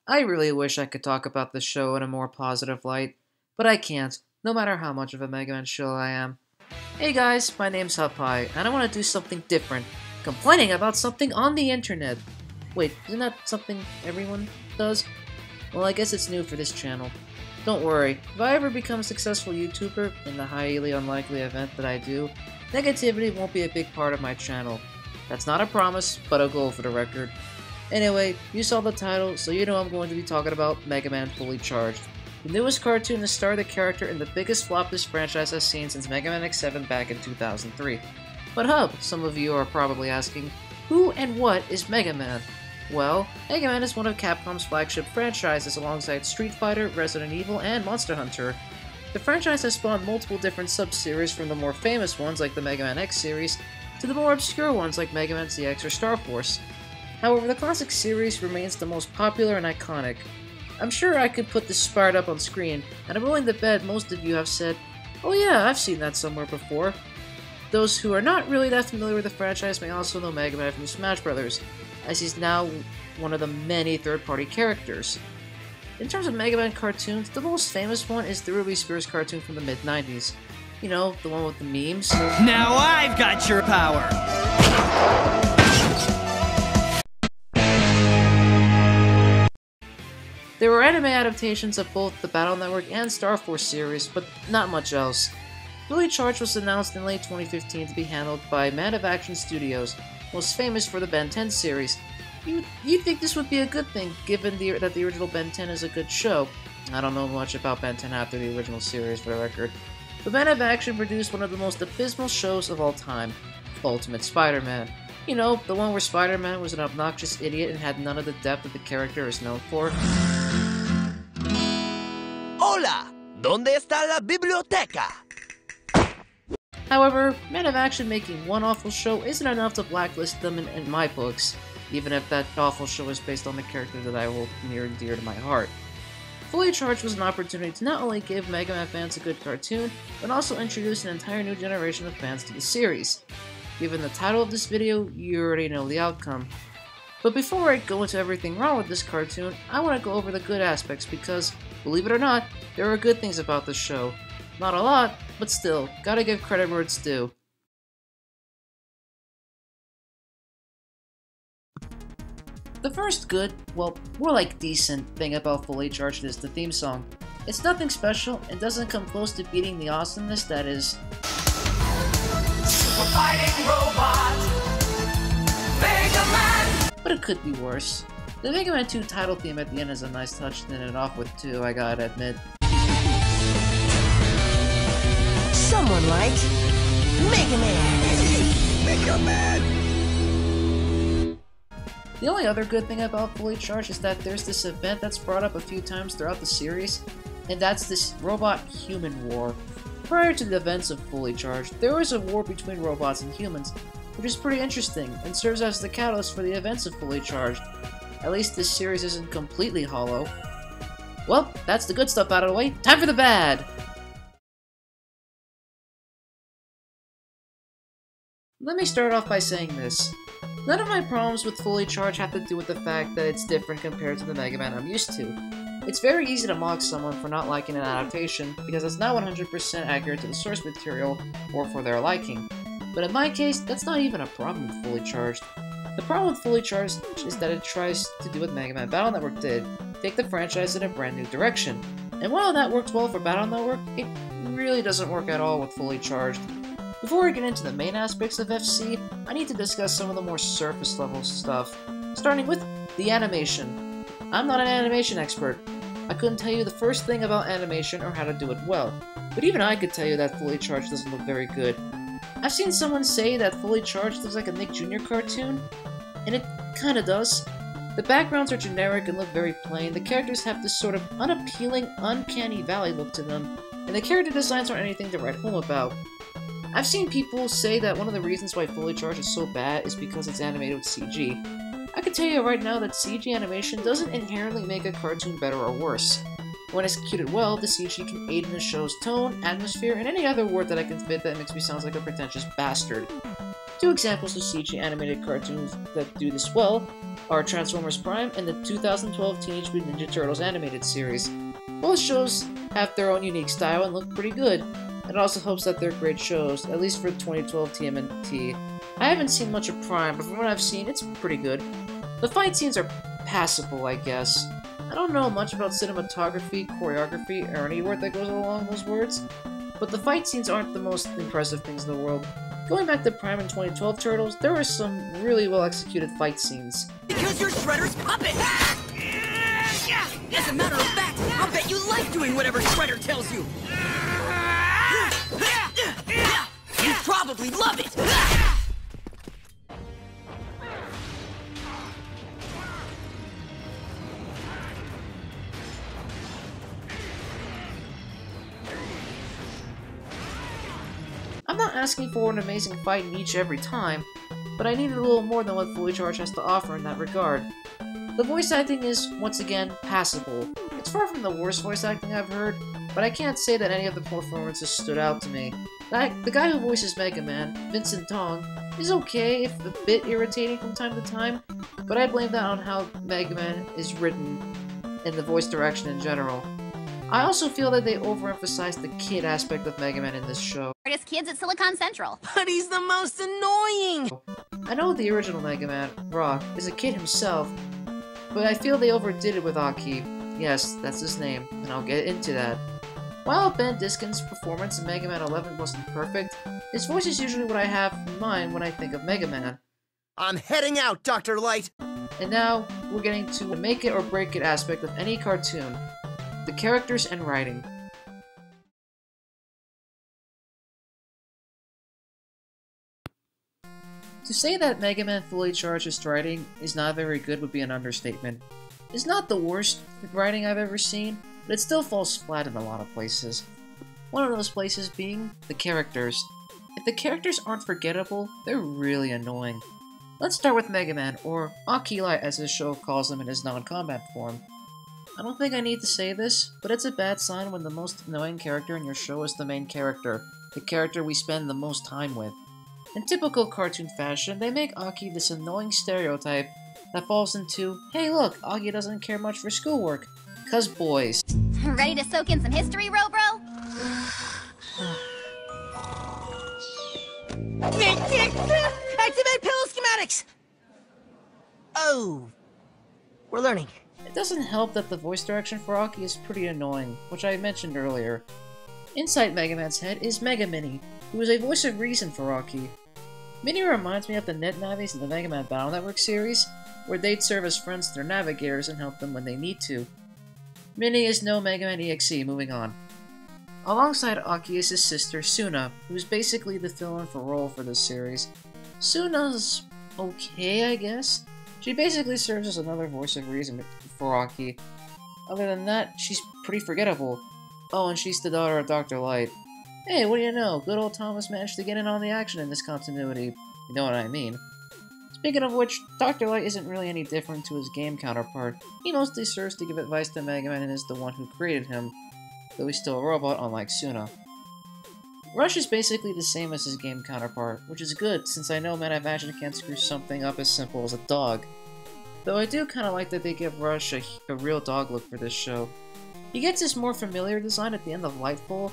I really wish I could talk about the show in a more positive light, but I can't, no matter how much of a Mega Man shill I am. Hey guys, my name's Hapai, and I want to do something different, complaining about something on the internet. Wait, isn't that something everyone does? Well, I guess it's new for this channel. Don't worry, if I ever become a successful YouTuber, in the highly unlikely event that I do, negativity won't be a big part of my channel. That's not a promise, but a goal for the record. Anyway, you saw the title, so you know I'm going to be talking about Mega Man Fully Charged, the newest cartoon to star the character in the biggest flop this franchise has seen since Mega Man X7 back in 2003. But hub, some of you are probably asking, who and what is Mega Man? Well, Mega Man is one of Capcom's flagship franchises alongside Street Fighter, Resident Evil, and Monster Hunter. The franchise has spawned multiple different sub-series from the more famous ones like the Mega Man X series, to the more obscure ones like Mega Man ZX or Star Force. However, the classic series remains the most popular and iconic. I'm sure I could put this fired up on screen, and I'm willing to bet most of you have said, oh yeah, I've seen that somewhere before. Those who are not really that familiar with the franchise may also know Mega Man from Smash Bros., as he's now one of the many third-party characters. In terms of Mega Man cartoons, the most famous one is the Ruby Spears cartoon from the mid-90s. You know, the one with the memes. Now I've got your power! There were anime adaptations of both the Battle Network and Star Force series, but not much else. Fully Charged was announced in late 2015 to be handled by Man of Action Studios, most famous for the Ben 10 series. You'd think this would be a good thing, given that the original Ben 10 is a good show. I don't know much about Ben 10 after the original series, for the record. But Man of Action produced one of the most abysmal shows of all time, Ultimate Spider-Man. You know, the one where Spider-Man was an obnoxious idiot and had none of the depth that the character is known for. Hola! ¿Dónde está la biblioteca? However, Man of Action making one awful show isn't enough to blacklist them in my books, even if that awful show is based on the character that I hold near and dear to my heart. Fully Charged was an opportunity to not only give Mega Man fans a good cartoon, but also introduce an entire new generation of fans to the series. Given the title of this video, you already know the outcome. But before I go into everything wrong with this cartoon, I want to go over the good aspects because, believe it or not, there are good things about this show. Not a lot, but still, gotta give credit where it's due. The first good, well, more like decent thing about Fully Charged is the theme song. It's nothing special and doesn't come close to beating the awesomeness that is Super Fighting Robot Mega Man! But it could be worse. The Mega Man 2 title theme at the end is a nice touch to end it off with too, I gotta admit. Someone like Mega Man! Mega Man! The only other good thing about Fully Charged is that there's this event that's brought up a few times throughout the series, and that's this robot-human war. Prior to the events of Fully Charged, there was a war between robots and humans, which is pretty interesting, and serves as the catalyst for the events of Fully Charged. At least this series isn't completely hollow. Well, that's the good stuff out of the way, time for the bad! Let me start off by saying this. None of my problems with Fully Charged have to do with the fact that it's different compared to the Mega Man I'm used to. It's very easy to mock someone for not liking an adaptation, because it's not 100% accurate to the source material, or for their liking. But in my case, that's not even a problem with Fully Charged. The problem with Fully Charged is that it tries to do what Mega Man Battle Network did, take the franchise in a brand new direction. And while that worked well for Battle Network, it really doesn't work at all with Fully Charged. Before we get into the main aspects of FC, I need to discuss some of the more surface level stuff, starting with the animation. I'm not an animation expert. I couldn't tell you the first thing about animation or how to do it well, but even I could tell you that Fully Charged doesn't look very good. I've seen someone say that Fully Charged looks like a Nick Jr. cartoon, and it kinda does. The backgrounds are generic and look very plain, the characters have this sort of unappealing, uncanny valley look to them, and the character designs aren't anything to write home about. I've seen people say that one of the reasons why Fully Charged is so bad is because it's animated with CG. I can tell you right now that CG animation doesn't inherently make a cartoon better or worse. When executed well, the CG can aid in the show's tone, atmosphere, and any other word that I can fit that makes me sound like a pretentious bastard. Two examples of CG animated cartoons that do this well are Transformers Prime and the 2012 Teenage Mutant Ninja Turtles animated series. Both shows have their own unique style and look pretty good. It also helps that they're great shows, at least for 2012 TMNT. I haven't seen much of Prime, but from what I've seen, it's pretty good. The fight scenes are passable, I guess. I don't know much about cinematography, choreography, or any word that goes along those words, but the fight scenes aren't the most impressive things in the world. Going back to Prime and 2012 Turtles, there were some really well executed fight scenes. Because you're Shredder's puppet! As a matter of fact, I'll bet you like doing whatever Shredder tells you! You probably love it! I'm not asking for an amazing fight in each every time, but I needed a little more than what Fully Charged has to offer in that regard. The voice acting is, once again, passable. It's far from the worst voice acting I've heard, but I can't say that any of the performances stood out to me. The guy who voices Mega Man, Vincent Tong, is okay, if a bit irritating from time to time, but I blame that on how Mega Man is written and the voice direction in general. I also feel that they overemphasize the kid aspect of Mega Man in this show. Smartest kids at Silicon Central. But he's the most annoying! I know the original Mega Man, Rock, is a kid himself, but I feel they overdid it with Aki. Yes, that's his name, and I'll get into that. While Ben Diskin's performance in Mega Man 11 wasn't perfect, his voice is usually what I have in mind when I think of Mega Man. I'm heading out, Dr. Light! And now, we're getting to the make it or break it aspect of any cartoon. The characters and writing. To say that Mega Man Fully Charged's writing is not very good would be an understatement. It's not the worst writing I've ever seen, but it still falls flat in a lot of places. One of those places being the characters. If the characters aren't forgettable, they're really annoying. Let's start with Mega Man, or Aki Light as his show calls him in his non-combat form. I don't think I need to say this, but it's a bad sign when the most annoying character in your show is the main character, the character we spend the most time with. In typical cartoon fashion, they make Aki this annoying stereotype that falls into, hey look, Aki doesn't care much for schoolwork, 'cause boys. Ready to soak in some history, Robro? Activate pillow schematics! Oh, we're learning. It doesn't help that the voice direction for Aki is pretty annoying, which I mentioned earlier. Inside Mega Man's head is Mega Mini, who is a voice of reason for Aki. Mini reminds me of the Net Navis in the Mega Man Battle Network series, where they'd serve as friends to their navigators and help them when they need to. Mini is no Mega Man EXE, moving on. Alongside Aki is his sister, Suna, who's basically the fill-in for role for this series. Suna's okay, I guess. She basically serves as another voice of reason for Aki. Other than that, she's pretty forgettable. Oh, and she's the daughter of Dr. Light. Hey, what do you know? Good old Thomas managed to get in on the action in this continuity. You know what I mean. Speaking of which, Dr. Light isn't really any different to his game counterpart. He mostly serves to give advice to Mega Man and is the one who created him, though he's still a robot, unlike Suna. Rush is basically the same as his game counterpart, which is good, since I know Man of Action can't screw something up as simple as a dog. Though I do kinda like that they give Rush a real dog look for this show. He gets his more familiar design at the end of Lightfall,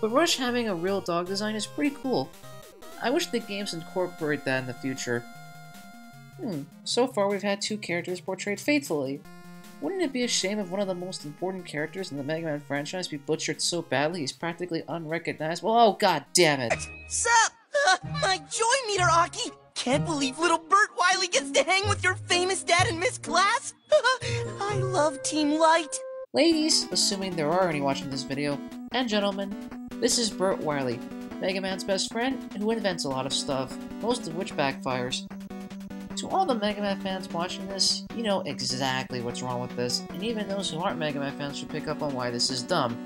but Rush having a real dog design is pretty cool. I wish the games incorporate that in the future. So far we've had two characters portrayed faithfully. Wouldn't it be a shame if one of the most important characters in the Mega Man franchise be butchered so badly he's practically unrecognizable? Oh, god damn it! Sup? My joy meter, Aki! Can't believe little Bert Wiley gets to hang with your famous dad in Miss Class! I love Team Light! Ladies, assuming there are any watching this video, and gentlemen, this is Bert Wiley, Mega Man's best friend who invents a lot of stuff, most of which backfires. To all the Mega Man fans watching this, you know exactly what's wrong with this, and even those who aren't Mega Man fans should pick up on why this is dumb.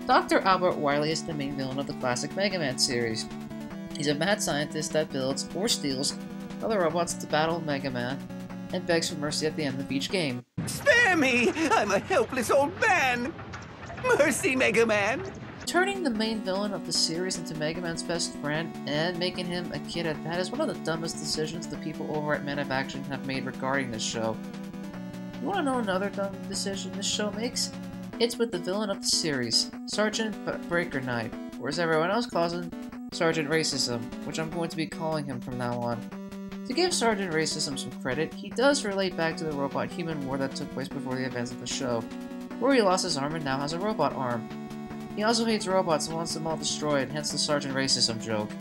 Dr. Albert Wily is the main villain of the classic Mega Man series. He's a mad scientist that builds, or steals, other robots to battle Mega Man, and begs for mercy at the end of each game. Spare me! I'm a helpless old man! Mercy, Mega Man! Turning the main villain of the series into Mega Man's best friend and making him a kid at that is one of the dumbest decisions the people over at Men of Action have made regarding this show. You wanna know another dumb decision this show makes? It's with the villain of the series, Sergeant Breaker Knight, or as everyone else calls him, Sergeant Racism, which I'm going to be calling him from now on. To give Sergeant Racism some credit, he does relate back to the robot-human war that took place before the events of the show, where he lost his arm and now has a robot arm. He also hates robots and wants them all destroyed, hence the Sergeant Racism joke.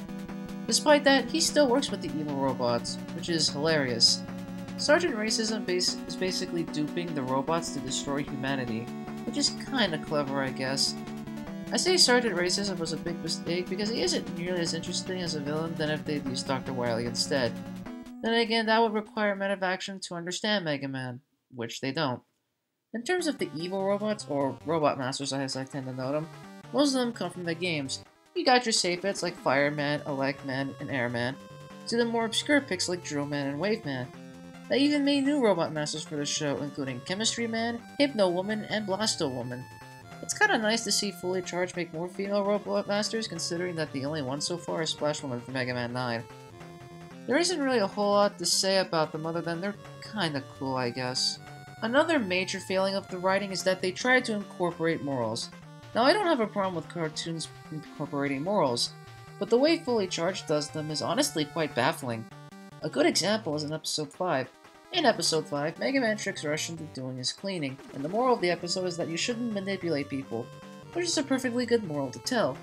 Despite that, he still works with the evil robots, which is hilarious. Sergeant Racism is basically duping the robots to destroy humanity, which is kinda clever, I guess. I say Sergeant Racism was a big mistake because he isn't nearly as interesting as a villain than if they'd used Dr. Wily instead. Then again, that would require Men of Action to understand Mega Man, which they don't. In terms of the evil robots, or Robot Masters as I tend to know them, most of them come from the games. You got your safe bets like Fireman, Electman, and Airman, to the more obscure picks like Drillman and Waveman. They even made new Robot Masters for the show, including Chemistry Man, Hypno Woman, and Blasto Woman. It's kinda nice to see Fully Charged make more female Robot Masters, considering that the only one so far is Splash Woman for Mega Man 9. There isn't really a whole lot to say about them other than they're kinda cool, I guess. Another major failing of the writing is that they tried to incorporate morals. Now, I don't have a problem with cartoons incorporating morals, but the way Fully Charged does them is honestly quite baffling. A good example is in Episode 5. In Episode 5, Mega Man tricks Rush into doing his cleaning, and the moral of the episode is that you shouldn't manipulate people, which is a perfectly good moral to tell.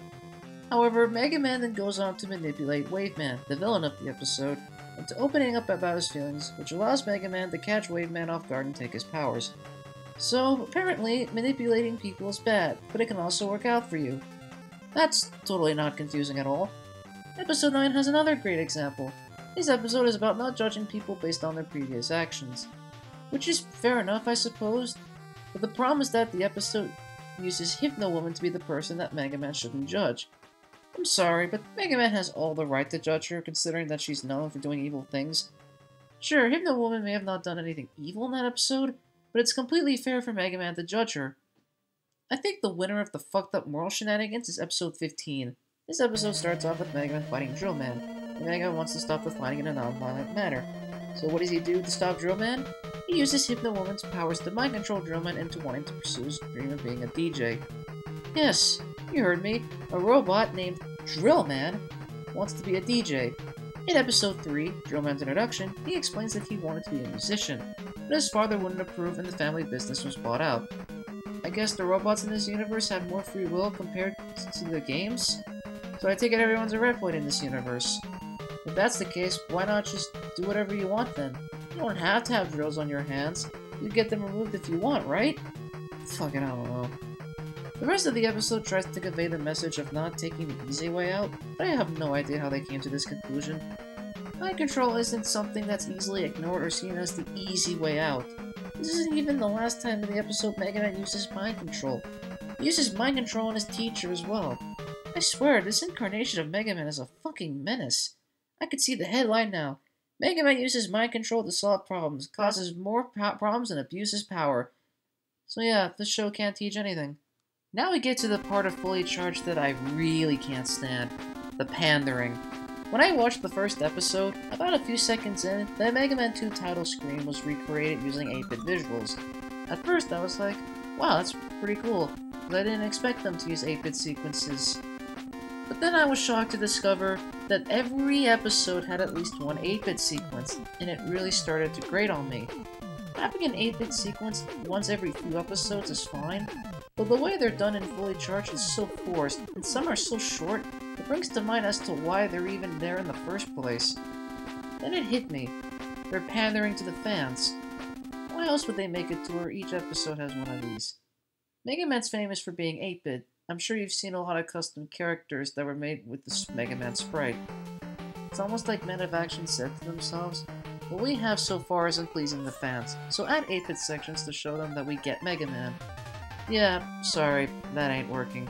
However, Mega Man then goes on to manipulate Waveman, the villain of the episode, into opening up about his feelings, which allows Mega Man to catch Waveman off guard and take his powers. So, apparently, manipulating people is bad, but it can also work out for you. That's totally not confusing at all. Episode 9 has another great example. This episode is about not judging people based on their previous actions. Which is fair enough, I suppose, but the problem is that the episode uses Hypno Woman to be the person that Mega Man shouldn't judge. I'm sorry, but Mega Man has all the right to judge her, considering that she's known for doing evil things. Sure, Hypno Woman may have not done anything evil in that episode, but it's completely fair for Mega Man to judge her. I think the winner of the fucked up moral shenanigans is episode 15. This episode starts off with Mega Man fighting Drillman, and Mega Man wants to stop the fighting in a non-violent manner. So what does he do to stop Drillman? He uses Hypno Woman's powers to mind control Drillman into wanting to pursue his dream of being a DJ. Yes, you heard me. A robot named Drillman wants to be a DJ. In episode 3, Drillman's introduction, he explains that he wanted to be a musician, but his father wouldn't approve and the family business was bought out. I guess the robots in this universe have more free will compared to the games? So I take it everyone's a reploid in this universe. If that's the case, why not just do whatever you want then? You don't have to have drills on your hands. You get them removed if you want, right? Fucking I don't know. The rest of the episode tries to convey the message of not taking the easy way out, but I have no idea how they came to this conclusion. Mind control isn't something that's easily ignored or seen as the easy way out. This isn't even the last time in the episode Mega Man uses mind control. He uses mind control on his teacher as well. I swear, this incarnation of Mega Man is a fucking menace. I could see the headline now. Mega Man uses mind control to solve problems, causes more problems, and abuses power. So yeah, this show can't teach anything. Now we get to the part of Fully Charged that I really can't stand. The pandering. When I watched the first episode, about a few seconds in, the Mega Man 2 title screen was recreated using 8-bit visuals. At first I was like, wow, that's pretty cool, but I didn't expect them to use 8-bit sequences. But then I was shocked to discover that every episode had at least one 8-bit sequence, and it really started to grate on me. Having an 8-bit sequence once every few episodes is fine, but the way they're done in Fully Charged is so forced, and some are so short, it brings to mind as to why they're even there in the first place. Then it hit me. They're pandering to the fans. Why else would they make it to where each episode has one of these? Mega Man's famous for being 8-bit. I'm sure you've seen a lot of custom characters that were made with this Mega Man sprite. It's almost like Men of Action said to themselves, what we have so far isn't pleasing the fans, so add 8-bit sections to show them that we get Mega Man. Yeah, sorry, that ain't working.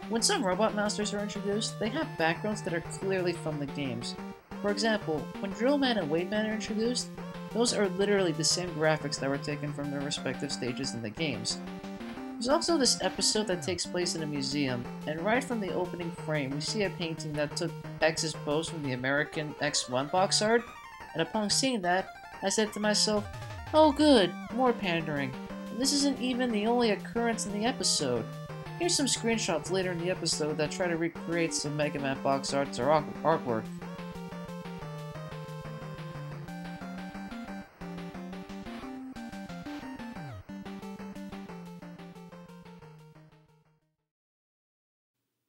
When some Robot Masters are introduced, they have backgrounds that are clearly from the games. For example, when Drillman and Waveman are introduced, those are literally the same graphics that were taken from their respective stages in the games. There's also this episode that takes place in a museum, and right from the opening frame, we see a painting that took X's pose from the American X1 box art, and upon seeing that, I said to myself, oh good, more pandering. And this isn't even the only occurrence in the episode. Here's some screenshots later in the episode that try to recreate some Mega Man box arts or artwork.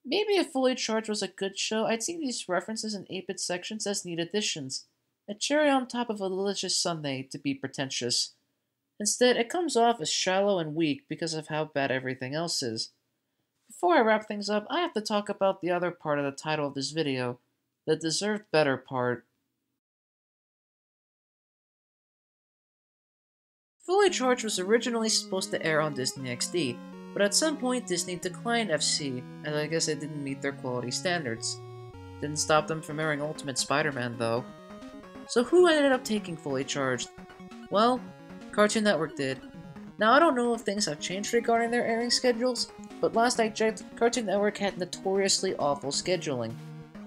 Maybe if Fully Charged was a good show, I'd see these references in 8-bit sections as neat additions. A cherry on top of a delicious sundae, to be pretentious. Instead, it comes off as shallow and weak because of how bad everything else is. Before I wrap things up, I have to talk about the other part of the title of this video, the deserved better part. Fully Charged was originally supposed to air on Disney XD, but at some point Disney declined FC, as I guess it didn't meet their quality standards. Didn't stop them from airing Ultimate Spider-Man though. So who ended up taking Fully Charged? Well, Cartoon Network did. Now I don't know if things have changed regarding their airing schedules, but last I checked, Cartoon Network had notoriously awful scheduling.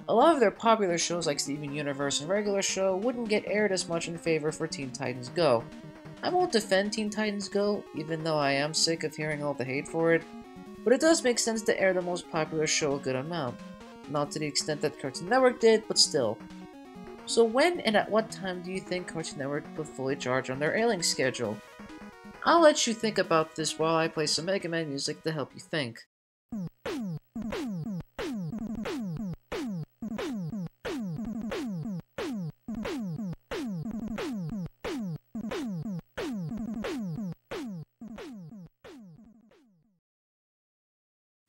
A lot of their popular shows like Steven Universe and Regular Show wouldn't get aired as much in favor for Teen Titans Go. I won't defend Teen Titans Go, even though I am sick of hearing all the hate for it, but it does make sense to air the most popular show a good amount. Not to the extent that Cartoon Network did, but still. So when and at what time do you think Cartoon Network put Fully Charged on their airing schedule? I'll let you think about this while I play some Mega Man music to help you think.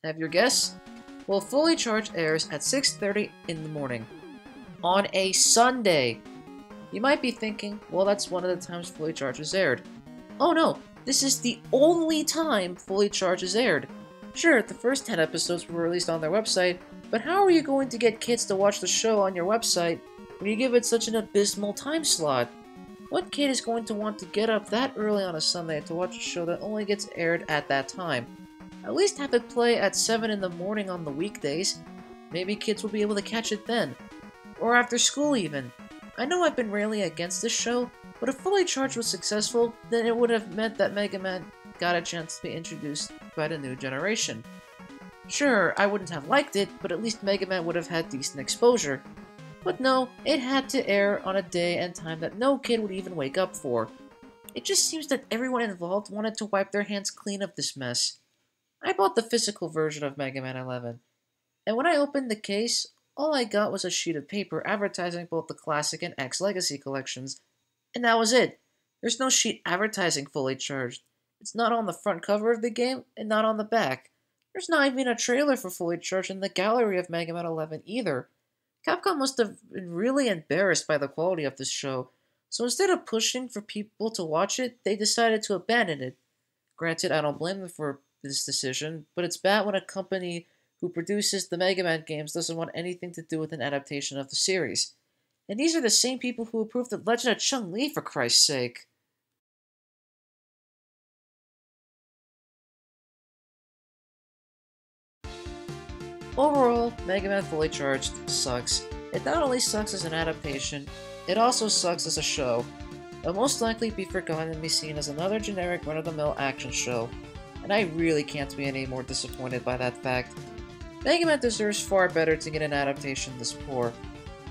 Have your guess? Well, Fully Charged airs at 6:30 in the morning. On a Sunday! You might be thinking, well, that's one of the times Fully Charged is aired. Oh no, this is the only time Fully Charged is aired. Sure, the first 10 episodes were released on their website, but how are you going to get kids to watch the show on your website when you give it such an abysmal time slot? What kid is going to want to get up that early on a Sunday to watch a show that only gets aired at that time? At least have it play at 7 in the morning on the weekdays. Maybe kids will be able to catch it then. Or after school even. I know I've been railing against this show, but if Fully Charged was successful, then it would have meant that Mega Man got a chance to be introduced by the new generation. Sure, I wouldn't have liked it, but at least Mega Man would have had decent exposure. But no, it had to air on a day and time that no kid would even wake up for. It just seems that everyone involved wanted to wipe their hands clean of this mess. I bought the physical version of Mega Man 11, and when I opened the case, all I got was a sheet of paper advertising both the Classic and X Legacy collections, and that was it. There's no sheet advertising Fully Charged. It's not on the front cover of the game, and not on the back. There's not even a trailer for Fully Charged in the gallery of Mega Man 11 either. Capcom must have been really embarrassed by the quality of this show, so instead of pushing for people to watch it, they decided to abandon it. Granted, I don't blame them for this decision, but it's bad when a company who produces the Mega Man games doesn't want anything to do with an adaptation of the series. And these are the same people who approved the Legend of Chun-Li, for Christ's sake. Overall, Mega Man Fully Charged sucks. It not only sucks as an adaptation, it also sucks as a show. It'll most likely be forgotten and be seen as another generic run-of-the-mill action show, and I really can't be any more disappointed by that fact. Mega Man deserves far better to get an adaptation this poor.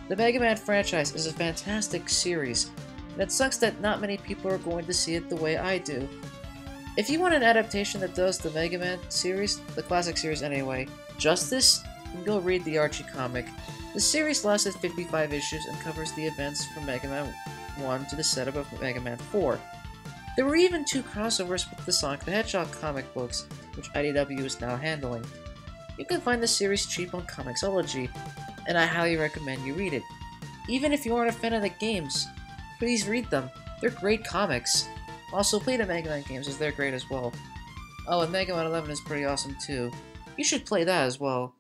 The Mega Man franchise is a fantastic series, and it sucks that not many people are going to see it the way I do. If you want an adaptation that does the Mega Man series, the classic series anyway, justice, then go read the Archie comic. The series lasted 55 issues and covers the events from Mega Man 1 to the setup of Mega Man 4. There were even 2 crossovers with the Sonic the Hedgehog comic books, which IDW is now handling. You can find the series cheap on Comixology, and I highly recommend you read it. Even if you aren't a fan of the games, please read them. They're great comics. Also, play the Mega Man games as they're great as well. Oh, and Mega Man 11 is pretty awesome too. You should play that as well.